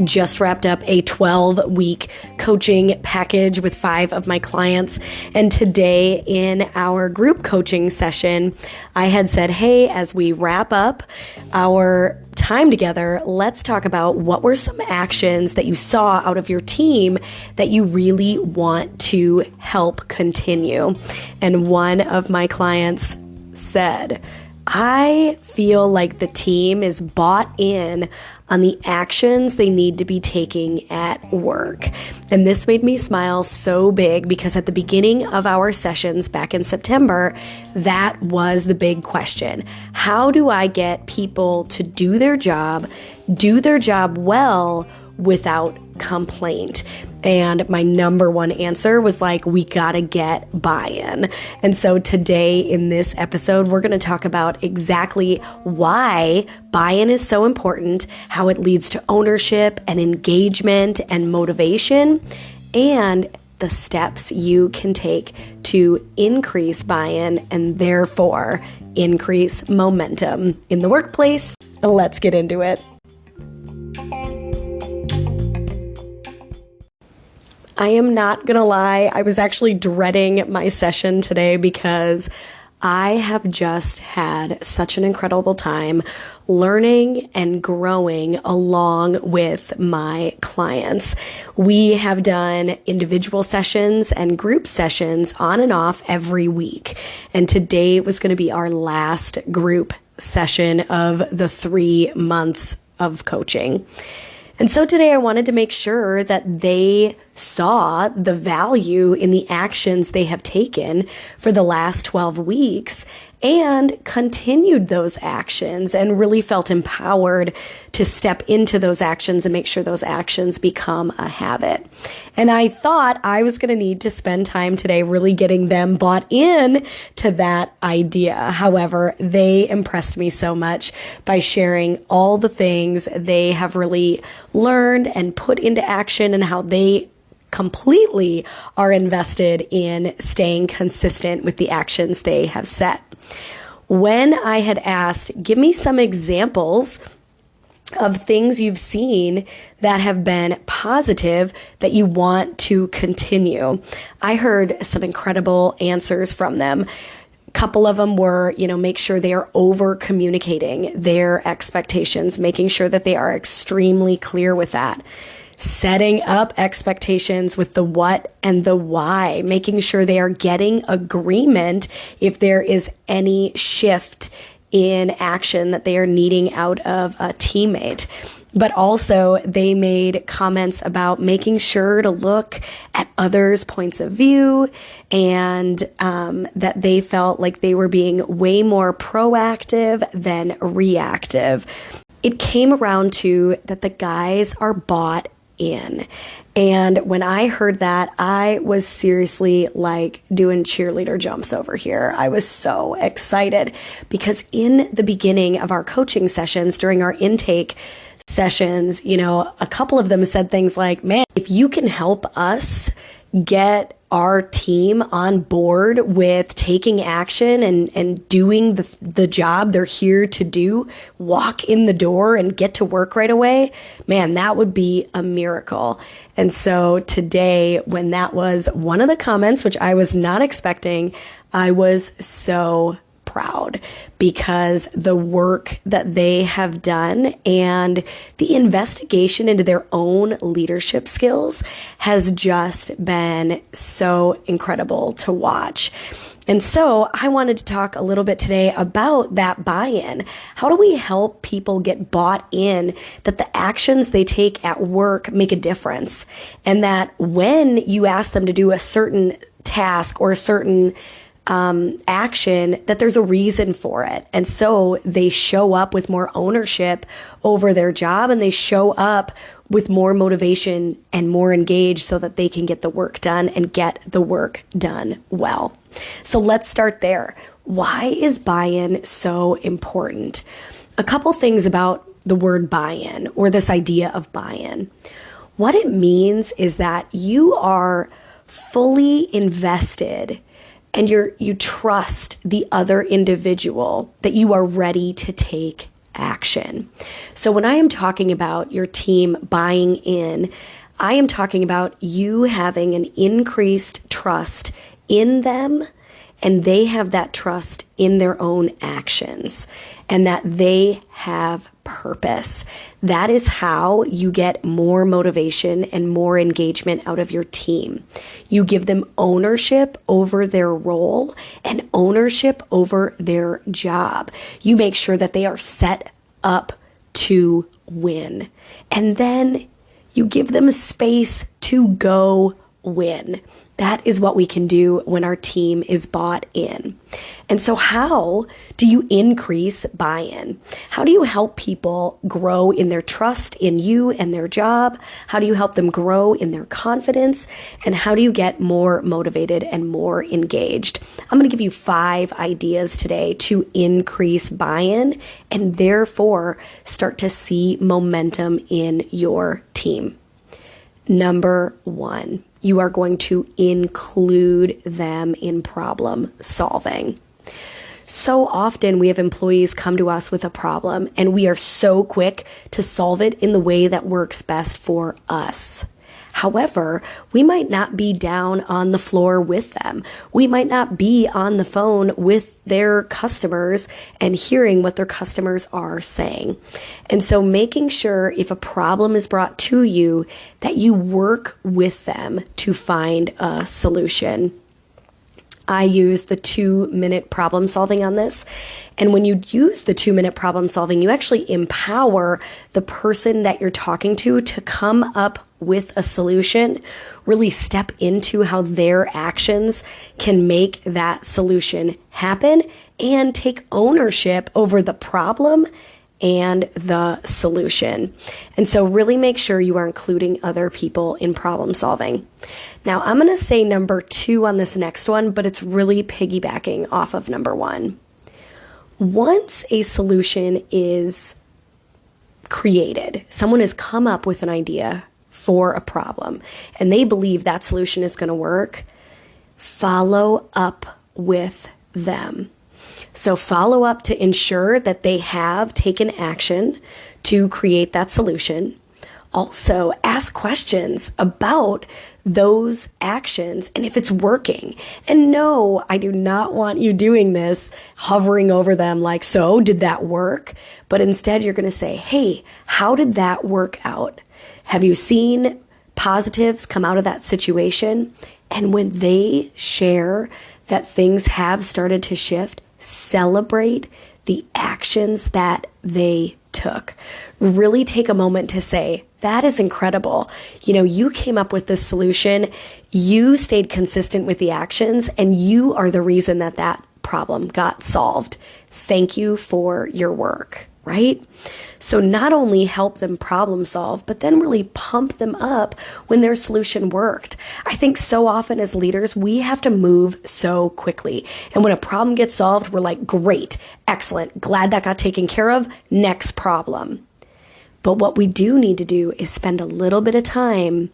Just wrapped up a 12-week coaching package with 5 of my clients. And today in our group coaching session, I had said, hey, as we wrap up our time together, let's talk about what were some actions that you saw out of your team that you really want to help continue. And one of my clients said, I feel like the team is bought in on the actions they need to be taking at work. And this made me smile so big because at the beginning of our sessions back in September, that was the big question. How do I get people to do their job well without complaint? And my number one answer was like, we gotta get buy-in. And so today in this episode, we're gonna talk about exactly why buy-in is so important, how it leads to ownership and engagement and motivation, and the steps you can take to increase buy-in and therefore increase momentum in the workplace. Let's get into it. I am not going to lie, I was actually dreading my session today because I have just had such an incredible time learning and growing along with my clients. We have done individual sessions and group sessions on and off every week. And today was going to be our last group session of the 3 months of coaching. And so today I wanted to make sure that they saw the value in the actions they have taken for the last 12 weeks and continued those actions and really felt empowered to step into those actions and make sure those actions become a habit. And I thought I was going to need to spend time today really getting them bought in to that idea. However, they impressed me so much by sharing all the things they have really learned and put into action and how they completely are invested in staying consistent with the actions they have set. When I had asked, give me some examples of things you've seen that have been positive that you want to continue, I heard some incredible answers from them. A couple of them were, make sure they are over communicating their expectations, making sure that they are extremely clear with that. Setting up expectations with the what and the why, making sure they are getting agreement if there is any shift in action that they are needing out of a teammate. But also they made comments about making sure to look at others' points of view and that they felt like they were being way more proactive than reactive. It came around to that the guys are bought in. And when I heard that, I was seriously like doing cheerleader jumps over here. I was so excited because in the beginning of our coaching sessions, during our intake sessions, a couple of them said things like, man, if you can help us get our team on board with taking action and doing the job they're here to do, walk in the door and get to work right away, man, that would be a miracle. And so today, when that was one of the comments, which I was not expecting, I was so proud because the work that they have done and the investigation into their own leadership skills has just been so incredible to watch. And so I wanted to talk a little bit today about that buy-in. How do we help people get bought in that the actions they take at work make a difference? And that when you ask them to do a certain task or a certain action, that there's a reason for it. And so they show up with more ownership over their job and they show up with more motivation and more engaged so that they can get the work done and get the work done well. So let's start there. Why is buy-in so important? A couple things about the word buy-in or this idea of buy-in. What it means is that you are fully invested and you trust the other individual that you are ready to take action. So when I am talking about your team buying in, I am talking about you having an increased trust in them, and they have that trust in their own actions, and that they have purpose. That is how you get more motivation and more engagement out of your team. You give them ownership over their role and ownership over their job. You make sure that they are set up to win. And then you give them space to go win. That is what we can do when our team is bought in. And so how do you increase buy-in? How do you help people grow in their trust in you and their job? How do you help them grow in their confidence? And how do you get more motivated and more engaged? I'm going to give you 5 ideas today to increase buy-in and therefore start to see momentum in your team. Number 1. You are going to include them in problem solving. So often we have employees come to us with a problem and we are so quick to solve it in the way that works best for us. However, we might not be down on the floor with them. We might not be on the phone with their customers and hearing what their customers are saying. And so making sure if a problem is brought to you that you work with them to find a solution. I use the 2-minute problem solving on this. And when you use the 2-minute problem solving, you actually empower the person that you're talking to come up with a solution, really step into how their actions can make that solution happen and take ownership over the problem and the solution. And so really make sure you are including other people in problem solving. Now, I'm going to say number 2 on this next one, but it's really piggybacking off of number 1. Once a solution is created, someone has come up with an idea for a problem, and they believe that solution is going to work, follow up with them. So follow up to ensure that they have taken action to create that solution. Also, ask questions about those actions and if it's working. And no, I do not want you doing this, hovering over them like, so did that work? But instead, you're going to say, hey, how did that work out? Have you seen positives come out of that situation? And when they share that things have started to shift, celebrate the actions that they took. Really take a moment to say, that is incredible. You came up with this solution, you stayed consistent with the actions, and you are the reason that that problem got solved. Thank you for your work, right? So not only help them problem solve, but then really pump them up when their solution worked. I think so often as leaders, we have to move so quickly. And when a problem gets solved, we're like, great, excellent, glad that got taken care of, next problem. But what we do need to do is spend a little bit of time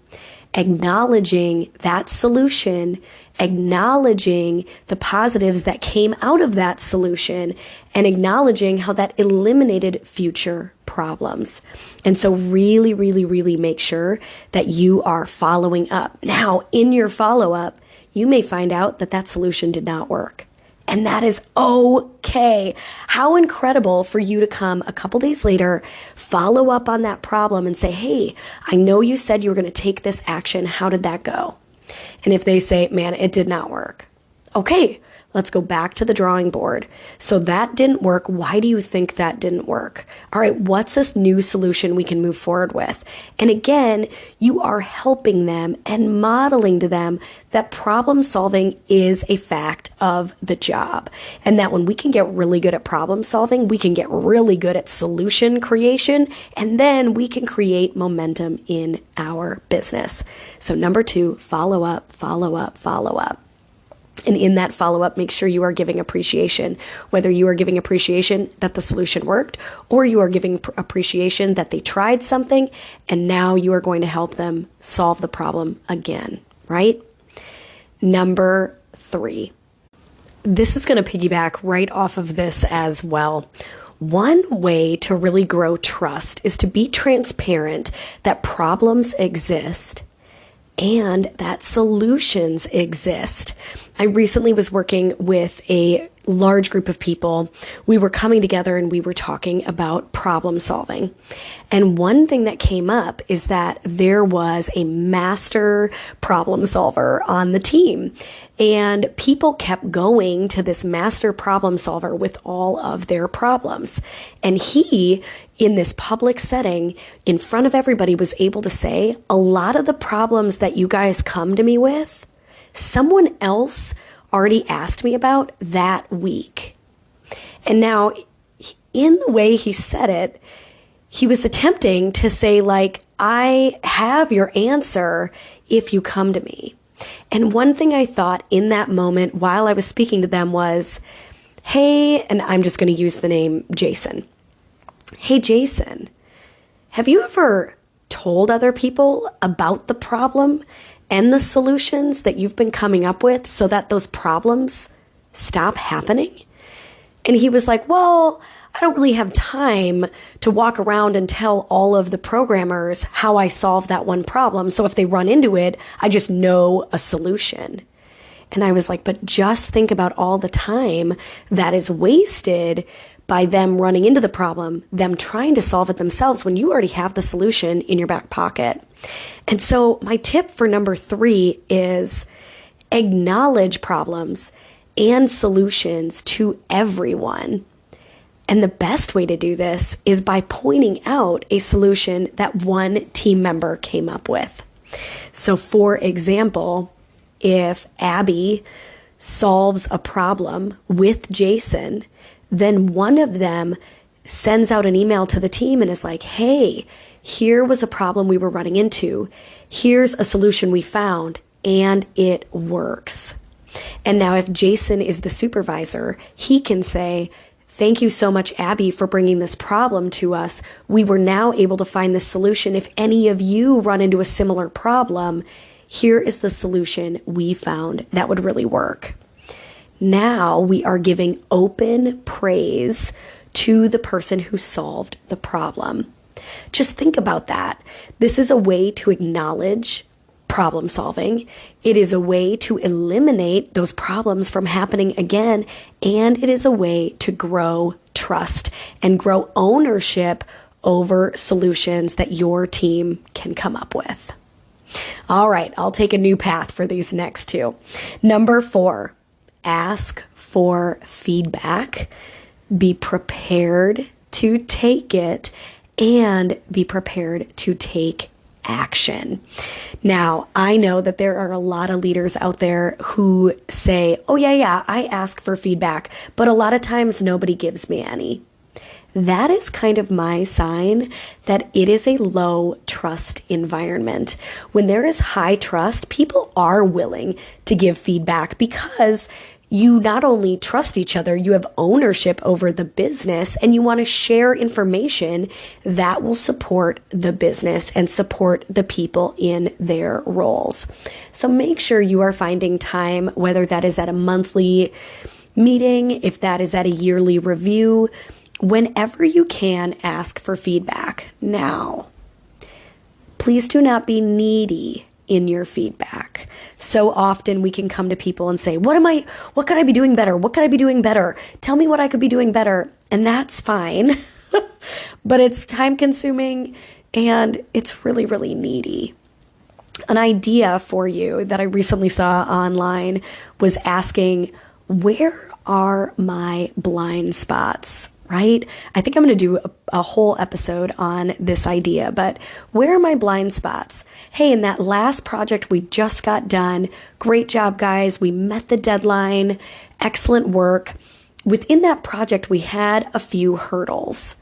acknowledging that solution, acknowledging the positives that came out of that solution, and acknowledging how that eliminated future problems. And so really, really, really make sure that you are following up. Now, in your follow-up, you may find out that that solution did not work. And that is okay. How incredible for you to come a couple days later, follow up on that problem and say, hey, I know you said you were going to take this action. How did that go? And if they say, man, it did not work. Okay, let's go back to the drawing board. So that didn't work. Why do you think that didn't work? All right, what's this new solution we can move forward with? And again, you are helping them and modeling to them that problem solving is a fact of the job. And that when we can get really good at problem solving, we can get really good at solution creation, and then we can create momentum in our business. So number 2, follow up, follow up, follow up. And in that follow-up, make sure you are giving appreciation, whether you are giving appreciation that the solution worked or you are giving appreciation that they tried something and now you are going to help them solve the problem again, right? Number 3, this is going to piggyback right off of this as well. One way to really grow trust is to be transparent that problems exist and that solutions exist. I recently was working with a large group of people. We were coming together and we were talking about problem solving. And one thing that came up is that there was a master problem solver on the team. And people kept going to this master problem solver with all of their problems. And he, in this public setting, in front of everybody, was able to say, a lot of the problems that you guys come to me with, someone else already asked me about that week. And now, in the way he said it, he was attempting to say, like, I have your answer if you come to me. And one thing I thought in that moment while I was speaking to them was, hey, and I'm just going to use the name Jason. Hey, Jason, have you ever told other people about the problem and the solutions that you've been coming up with so that those problems stop happening? And he was like, well, I don't really have time to walk around and tell all of the programmers how I solve that one problem. So if they run into it, I just know a solution. And I was like, but just think about all the time that is wasted by them running into the problem, them trying to solve it themselves when you already have the solution in your back pocket. And so my tip for number 3 is acknowledge problems and solutions to everyone. And the best way to do this is by pointing out a solution that one team member came up with. So for example, if Abby solves a problem with Jason, then one of them sends out an email to the team and is like, hey, here was a problem we were running into. Here's a solution we found, and it works. And now if Jason is the supervisor, he can say, thank you so much, Abby, for bringing this problem to us. We were now able to find this solution. If any of you run into a similar problem, here is the solution we found that would really work. Now we are giving open praise to the person who solved the problem. Just think about that. This is a way to acknowledge problem solving. It is a way to eliminate those problems from happening again. And it is a way to grow trust and grow ownership over solutions that your team can come up with. All right, I'll take a new path for these next 2. Number 4, ask for feedback. Be prepared to take it and be prepared to take action. Now, I know that there are a lot of leaders out there who say, oh yeah, I ask for feedback, but a lot of times nobody gives me any. That is kind of my sign that it is a low trust environment. When there is high trust, people are willing to give feedback because you not only trust each other, you have ownership over the business, and you want to share information that will support the business and support the people in their roles. So make sure you are finding time, whether that is at a monthly meeting, if that is at a yearly review, whenever you can, ask for feedback. Now, please do not be needy in your feedback. So often we can come to people and say, what could I be doing better? What could I be doing better? Tell me what I could be doing better. And that's fine, but it's time consuming and it's really, really needy. An idea for you that I recently saw online was asking, where are my blind spots? Right? I think I'm going to do a whole episode on this idea, but where are my blind spots? Hey, in that last project we just got done, great job, guys. We met the deadline. Excellent work. Within that project, we had a few hurdles.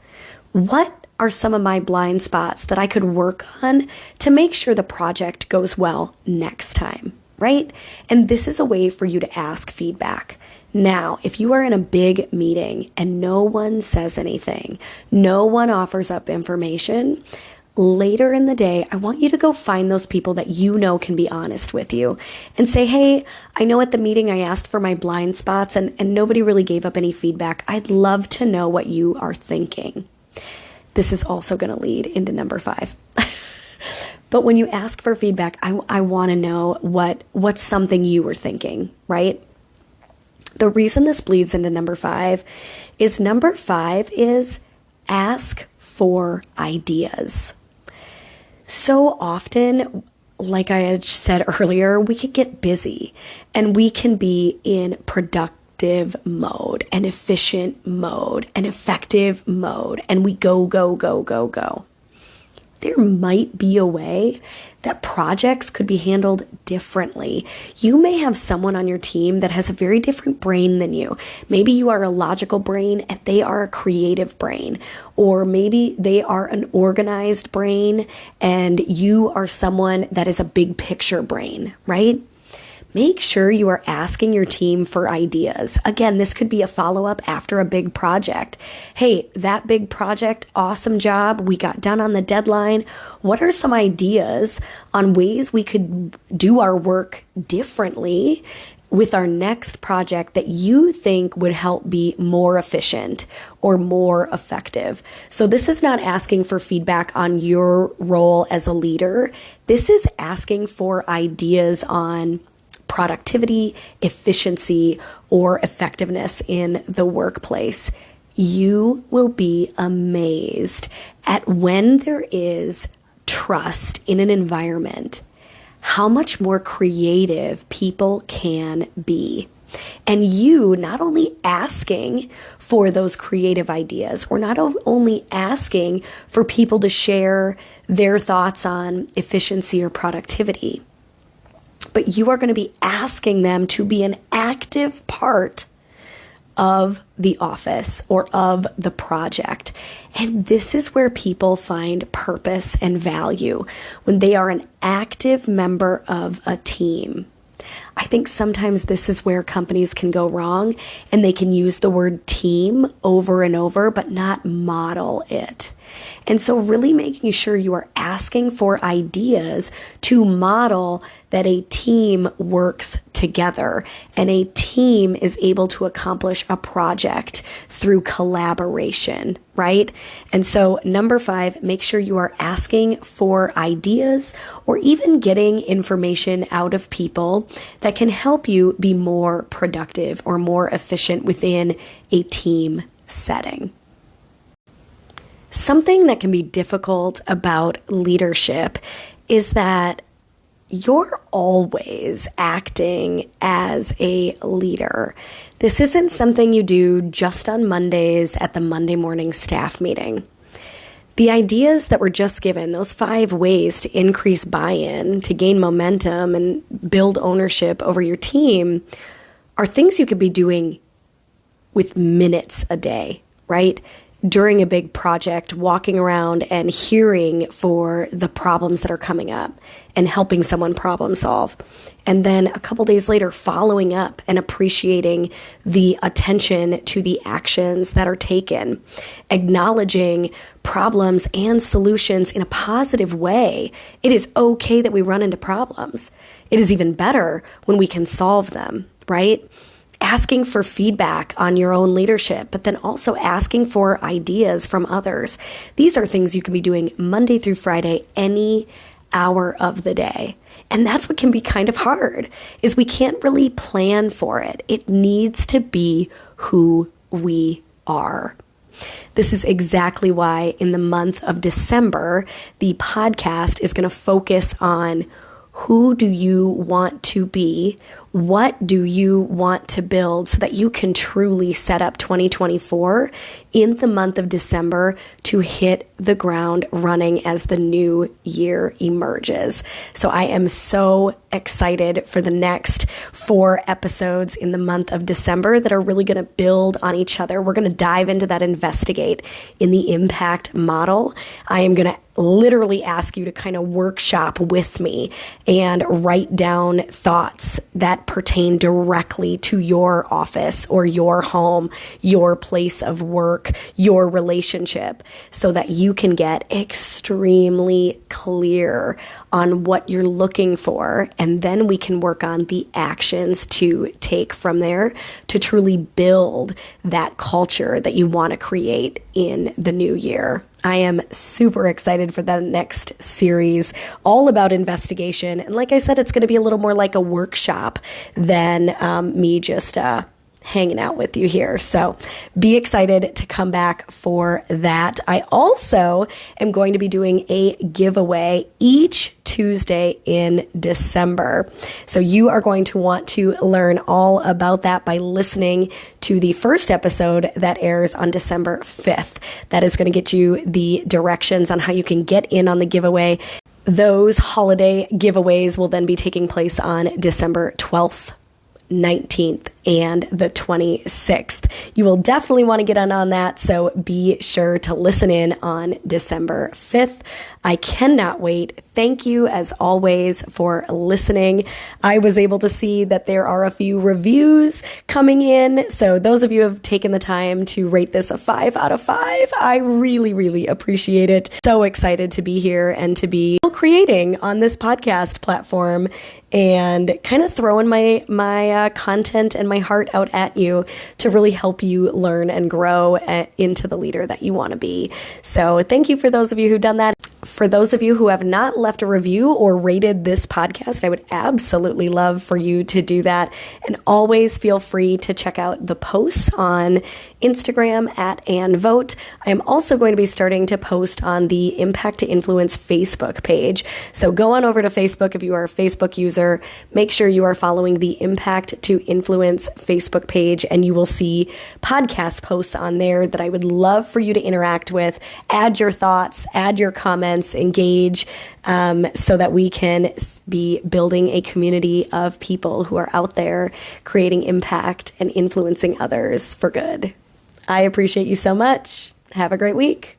What are some of my blind spots that I could work on to make sure the project goes well next time? Right? And this is a way for you to ask feedback. Now, if you are in a big meeting and no one says anything, no one offers up information, later in the day, I want you to go find those people that you know can be honest with you and say, hey, I know at the meeting I asked for my blind spots and nobody really gave up any feedback. I'd love to know what you are thinking. This is also going to lead into number 5. But when you ask for feedback, I want to know what's something you were thinking, right? The reason this bleeds into number 5 is ask for ideas. So often, like I had said earlier, we can get busy and we can be in productive mode and efficient mode and effective mode, and we go, go, go, go, go. There might be a way that projects could be handled differently. You may have someone on your team that has a very different brain than you. Maybe you are a logical brain and they are a creative brain. Or maybe they are an organized brain and you are someone that is a big picture brain, right? Make sure you are asking your team for ideas. Again, this could be a follow-up after a big project. Hey, that big project, awesome job. We got done on the deadline. What are some ideas on ways we could do our work differently with our next project that you think would help be more efficient or more effective? So this is not asking for feedback on your role as a leader. This is asking for ideas on productivity, efficiency, or effectiveness in the workplace. You will be amazed at when there is trust in an environment, how much more creative people can be. And you not only asking for those creative ideas, or not only asking for people to share their thoughts on efficiency or productivity, but you are going to be asking them to be an active part of the office or of the project. And this is where people find purpose and value, when they are an active member of a team. I think sometimes this is where companies can go wrong, and they can use the word team over and over, but not model it. And so really making sure you are asking for ideas to model that a team works together and a team is able to accomplish a project through collaboration, right? And so number 5, make sure you are asking for ideas or even getting information out of people that can help you be more productive or more efficient within a team setting. Something that can be difficult about leadership is that you're always acting as a leader. This isn't something you do just on Mondays at the Monday morning staff meeting. The ideas that were just given, those 5 ways to increase buy-in, to gain momentum and build ownership over your team, are things you could be doing with minutes a day, right? During a big project, walking around and hearing for the problems that are coming up and helping someone problem solve. And then a couple days later, following up and appreciating the attention to the actions that are taken, acknowledging problems and solutions in a positive way. It is okay that we run into problems. It is even better when we can solve them, right? Asking for feedback on your own leadership, but then also asking for ideas from others. These are things you can be doing Monday through Friday, any hour of the day. And that's what can be kind of hard, is we can't really plan for it. It needs to be who we are. This is exactly why in the month of December, the podcast is going to focus on who do you want to be? What do you want to build so that you can truly set up 2024 in the month of December to hit the ground running as the new year emerges? So I am so excited for the next 4 episodes in the month of December that are really going to build on each other. We're going to dive into that investigate in the impact model. I am going to literally ask you to kind of workshop with me and write down thoughts that pertain directly to your office or your home, your place of work, your relationship, so that you can get extremely clear on what you're looking for. And then we can work on the actions to take from there to truly build that culture that you want to create in the new year. I am super excited for that next series, all about investigation. And like I said, it's going to be a little more like a workshop than me just hanging out with you here. So be excited to come back for that. I also am going to be doing a giveaway each Tuesday in December. So you are going to want to learn all about that by listening to the first episode that airs on December 5th. That is going to get you the directions on how you can get in on the giveaway. Those holiday giveaways will then be taking place on December 12th. 19th and the 26th. You will definitely want to get on that, so be sure to listen in on December 5th. I cannot wait. Thank you, as always, for listening. I was able to see that there are a few reviews coming in, so those of you who have taken the time to rate this a 5 out of 5, I really, really appreciate it. So excited to be here and to be creating on this podcast platform and kind of throwing my content and my heart out at you to really help you learn and grow into the leader that you want to be. So thank you for those of you who've done that. For those of you who have not left a review or rated this podcast, I would absolutely love for you to do that. And always feel free to check out the posts on Instagram @AnnVote. I am also going to be starting to post on the Impact to Influence Facebook page. So go on over to Facebook if you are a Facebook user. Make sure you are following the Impact to Influence Facebook page, and you will see podcast posts on there that I would love for you to interact with. Add your thoughts, add your comments, engage, so that we can be building a community of people who are out there creating impact and influencing others for good. I appreciate you so much. Have a great week.